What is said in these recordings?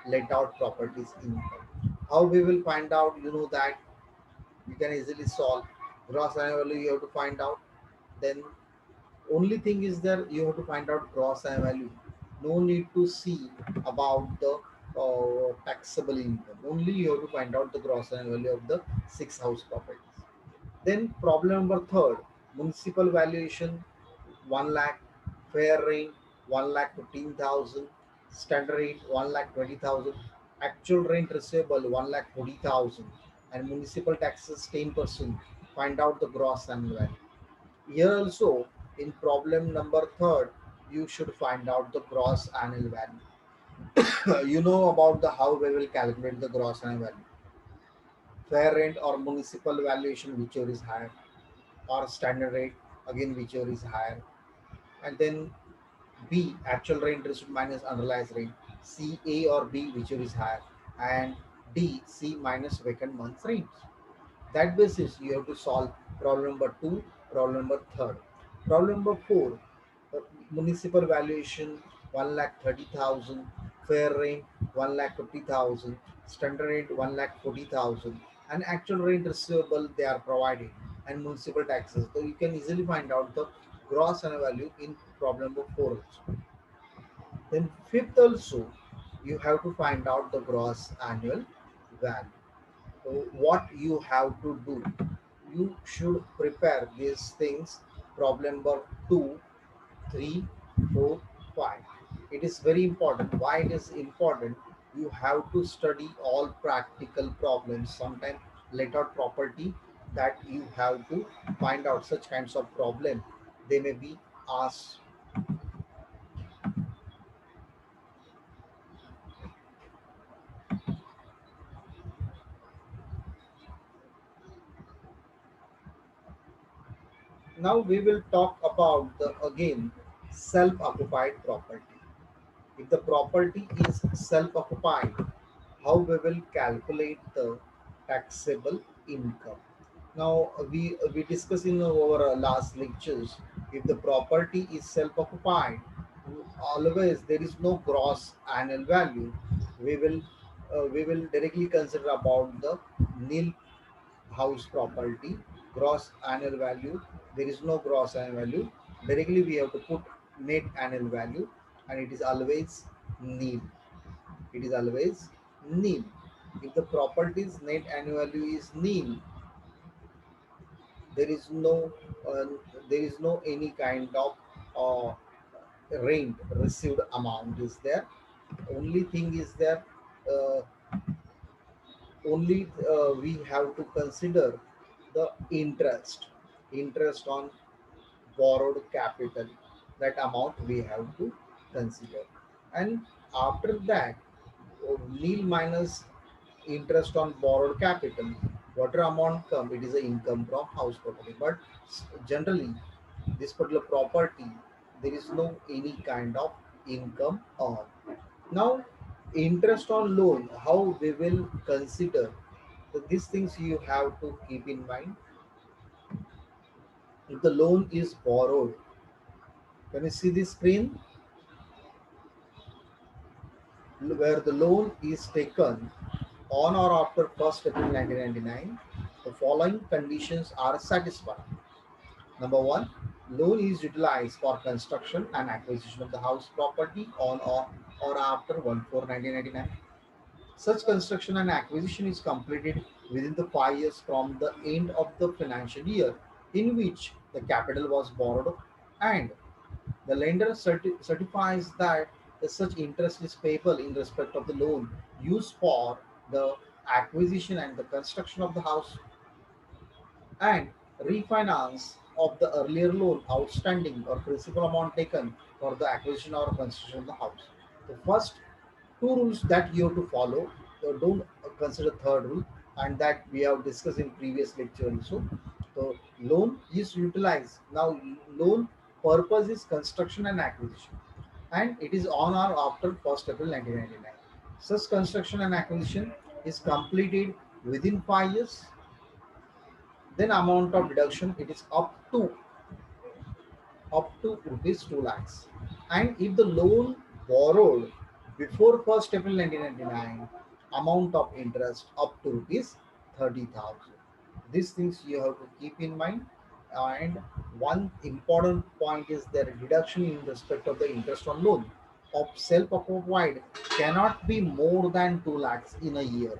let out properties income. How we will find out? You know that you can easily solve gross annual value. You have to find out. Then only thing is that you have to find out gross annual value. No need to see about the taxable income. Only you have to find out the gross annual value of the six house properties. Then problem number third, municipal valuation 1 lakh, fair rent 1 lakh 15,000, standard rate 1 lakh 20,000, actual rent receivable 1 lakh 40,000, and municipal taxes 10%. Find out the gross annual value. Here also, in problem number third, you should find out the gross annual value. You know about the how we will calculate the gross annual value. Fair rent or municipal valuation, whichever is higher, or standard rate, again whichever is higher. And then B, actual rate interest minus unrealized rate. C, A or B, whichever is higher. And D, C minus vacant month rents. That basis, you have to solve problem number two, problem number third. Problem number four, uh, municipal valuation 1 lakh 30,000, fair rent 1 lakh 50,000, standard rate 1 lakh 40,000, and actual rent receivable they are provided, and municipal taxes. So you can easily find out the gross annual value in problem number four also. Then fifth also, you have to find out the gross annual value. So what you have to do, you should prepare these things. Problem number 2, 3, 4, 5. It is very important. Why it is important? You have to study all practical problems. Sometimes let out property that you have to find out such kinds of problem. They may be asked. Now we will talk about the again self-occupied property. If the property is self-occupied, how we will calculate the taxable income? Now we discussed in our last lectures. If the property is self-occupied, always there is no gross annual value. We will directly consider about the nil house property gross annual value. There is no gross annual value. Directly we have to put net annual value, and it is always nil. It is always nil. If the property's net annual value is nil, there is no uh, there is no any kind of uh, rent received amount is there. Only thing is that uh, only we have to consider the interest on borrowed capital. That amount we have to consider. And after that, nil minus interest on borrowed capital, whatever amount come, it is a income from house property. But generally, this particular property, there is no any kind of income on. Now, interest on loan, how we will consider. So these things you have to keep in mind. If the loan is borrowed, can you see the screen where the loan is taken on or after 1st April 1999? The following conditions are satisfied. Number one, loan is utilized for construction and acquisition of the house property on or after 1/4/1999. Such construction and acquisition is completed within the 5 years from the end of the financial year in which the capital was borrowed, and the lender certifies that such interest is payable in respect of the loan used for the acquisition and the construction of the house, and refinance of the earlier loan outstanding or principal amount taken for the acquisition or construction of the house. The first two rules that you have to follow. Don't consider third rule, and that we have discussed in previous lecture also. So loan is utilized. Now loan purpose is construction and acquisition, and it is on or after 1st April 1999. Such construction and acquisition is completed within 5 years. Then amount of deduction, it is up to rupees 2 lakhs. And if the loan borrowed Before 1st April 1999, amount of interest up to rupees 30,000. These things you have to keep in mind. And one important point is their deduction in respect of the interest on loan of self-occupied cannot be more than 2 lakhs in a year.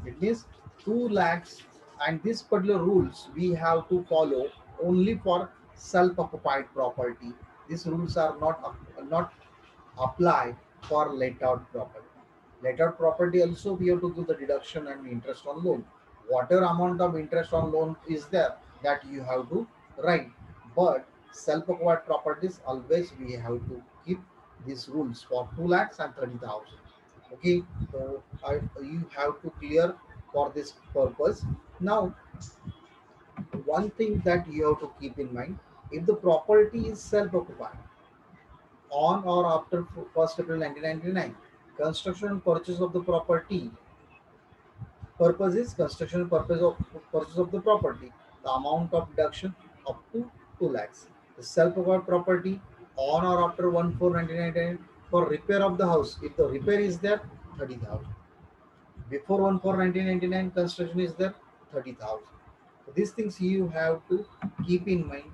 It means 2 lakhs, and these particular rules we have to follow only for self-occupied property. These rules are not apply for let out property. Let out property also we have to give the deduction and interest on loan. Whatever amount of interest on loan is there, that you have to write. But self-acquired properties always we have to keep these rules for 2 lakhs and 30,000. Okay, so you have to clear for this purpose. Now, one thing that you have to keep in mind: if the property is self-occupied on or after 1st April 1999. Construction and purchase of the property. Purpose is construction and purchase of the property. The amount of deduction up to 2 lakhs. The self-acquired property on or after 1/4/1999 for repair of the house. If the repair is there, 30,000. Before 1/4/1999 construction is there, 30,000. So these things you have to keep in mind.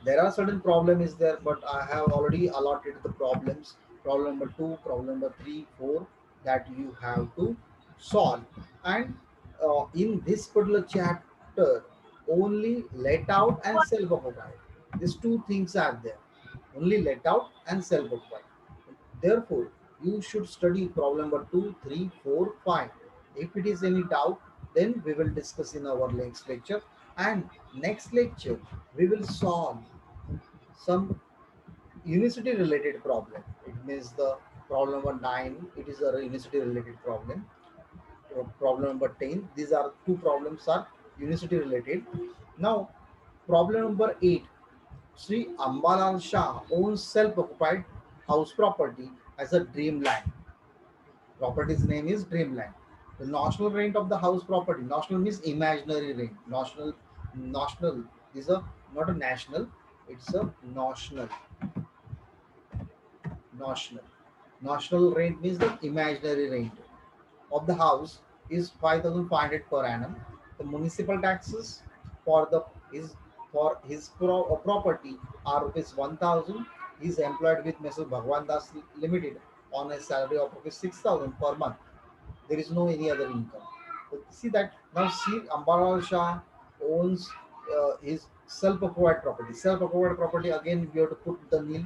There are certain problem is there, but I have already allotted the problems. Problem number 2, problem number 3, 4, that you have to solve. And in this particular chapter, only let out and self occupied, these two things are there. Only let out and self occupied. Therefore, you should study problem number 2, 3, 4, 5. If it is any doubt, then we will discuss in our next lecture. And next lecture, we will solve some unicity related problem. It means the problem number 9, it is a unicity related problem. Problem number 10, these are two problems are unicity related. Now, problem number 8, Sri Ambalal Shah owns self-occupied house property as a dreamland. Property's name is dreamland. The national rent of the house property. National means imaginary rent. National is a not a national. It's a national. National. National rent means the imaginary rent of the house is 5,500 per annum. The municipal taxes for the is for his property are rupees 1,000. He is employed with Mr. Bhagwan Das Limited on a salary of rupees 6,000 per month. There is no any other income. So see that now, see Ambaral Shah owns his self-acquired property. Self-acquired property, again we have to put the nil.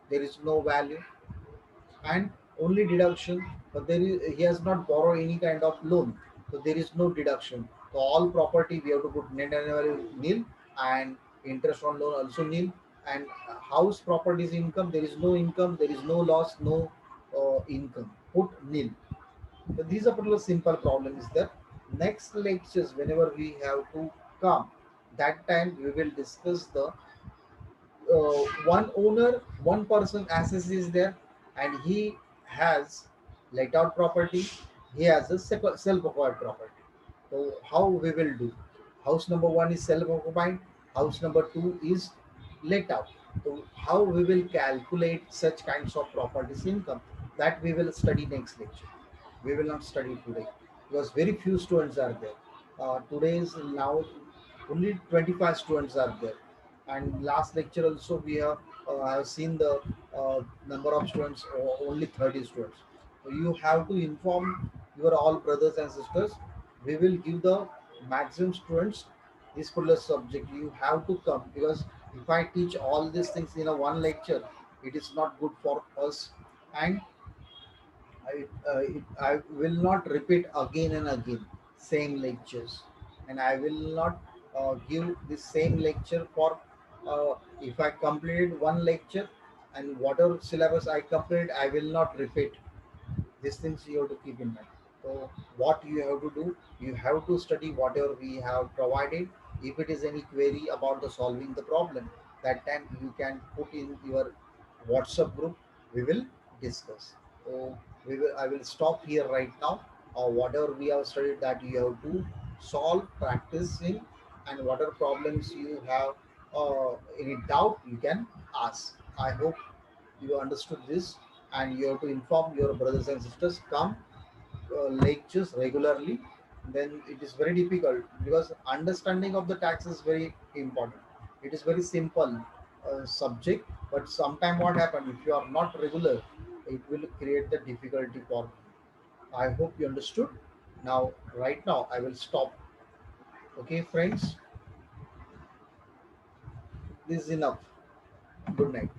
There is no value and only deduction, but he has not borrowed any kind of loan, so there is no deduction. So all property we have to put net annual nil, and interest on loan also nil, and house properties income, there is no income, there is no loss, no income, put nil. So these are particular simple problems there. Next lectures whenever we have to come, that time we will discuss the one owner, one person access is there, and he has let out property, he has a self-acquired property. So how we will do? House number one is self-occupied, house number two is let out. So how we will calculate such kinds of properties income, that we will study next lecture. We will not study today because very few students are there. Today is now only 25 students are there, and last lecture also we have seen the number of students only 30 students. So you have to inform your all brothers and sisters. We will give the maximum students this particular subject. You have to come, because if I teach all these things in a one lecture, it is not good for us. And I will not repeat again and again same lectures, and I will not give the same lecture for if I completed one lecture, and whatever syllabus I complete, I will not repeat. These things you have to keep in mind. So what you have to do, you have to study whatever we have provided. If it is any query about the solving the problem, that time you can put in your WhatsApp group. We will discuss. So I will stop here right now. Whatever we have studied, that you have to solve, practice in, and whatever problems you have any doubt, you can ask. I hope you understood this, and you have to inform your brothers and sisters. Come lectures regularly. Then it is very difficult because understanding of the tax is very important. It is very simple subject, but sometime what happen if you are not regular, it will create the difficulty for you. I hope you understood. Now, right now, I will stop. Okay, friends, this is enough. Good night.